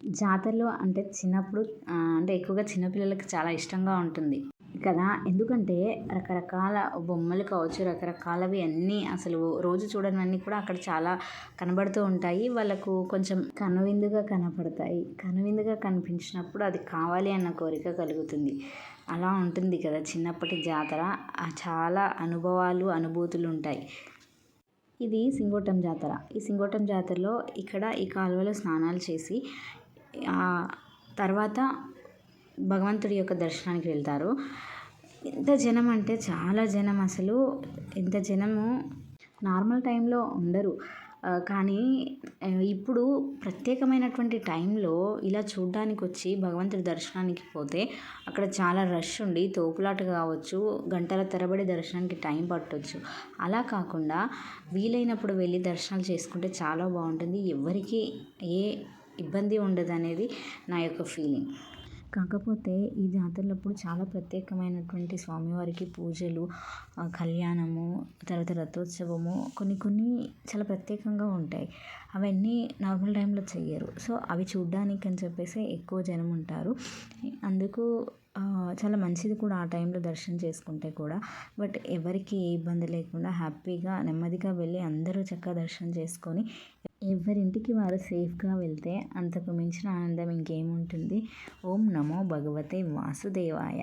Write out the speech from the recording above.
జాతరలో అంటే చిన్నప్పుడు అంటే ఎక్కువగా చిన్న పిల్లలకి చాలా ఇష్టంగా ఉంటుంది కదా! ఎందుకంటే రకరకాల బొమ్మలు కావచ్చు, రకరకాలవి అన్నీ అసలు రోజు చూడనివన్నీ కూడా అక్కడ చాలా కనబడుతూ ఉంటాయి. వాళ్ళకు కొంచెం కనువిందుగా కనపడతాయి. కనువిందుగా కనిపించినప్పుడు అది కావాలి అన్న కోరిక కలుగుతుంది. అలా ఉంటుంది కదా చిన్నప్పటి జాతర. చాలా అనుభవాలు, అనుభూతులు ఉంటాయి. ఇది సింగోటం జాతర. ఈ సింగోటం జాతరలో ఇక్కడ ఈ కాలువలో స్నానాలు చేసి తర్వాత భగవంతుడి యొక్క దర్శనానికి వెళ్తారు. ఎంత జనం అంటే చాలా జనం అసలు. ఎంత జనము నార్మల్ టైంలో ఉండరు. కానీ ఇప్పుడు ప్రత్యేకమైనటువంటి టైంలో ఇలా చూడ్డానికి వచ్చి భగవంతుడి దర్శనానికి పోతే అక్కడ చాలా రష్ ఉండి తోపులాట కావచ్చు, గంటల తరబడి దర్శనానికి టైం పట్టొచ్చు. అలా కాకుండా వీలైనప్పుడు వెళ్ళి దర్శనాలు చేసుకుంటే చాలా బాగుంటుంది. ఎవరికి ఏ ఇబ్బంది ఉండదనేది నా యొక్క ఫీలింగ్. కాకపోతే ఈ జాతరలప్పుడు చాలా ప్రత్యేకమైనటువంటి స్వామివారికి పూజలు, కళ్యాణము, తర్వాత రథోత్సవము కొన్ని కొన్ని చాలా ప్రత్యేకంగా ఉంటాయి. అవన్నీ నార్మల్ టైంలో చెయ్యరు. సో అవి చూడ్డానికి అని చెప్పేసి ఎక్కువ జనం ఉంటారు. అందుకు చాలా మంచిది కూడా ఆ టైంలో దర్శనం చేసుకుంటే కూడా. బట్ ఎవరికి ఏ ఇబ్బంది లేకుండా హ్యాపీగా నెమ్మదిగా వెళ్ళి అందరూ చక్కగా దర్శనం చేసుకొని ఎవరింటికి వారు సేఫ్గా వెళ్తే అంతకు మించిన ఆనందం ఇంకేముంటుంది. ఓం నమో భగవతే వాసుదేవాయ.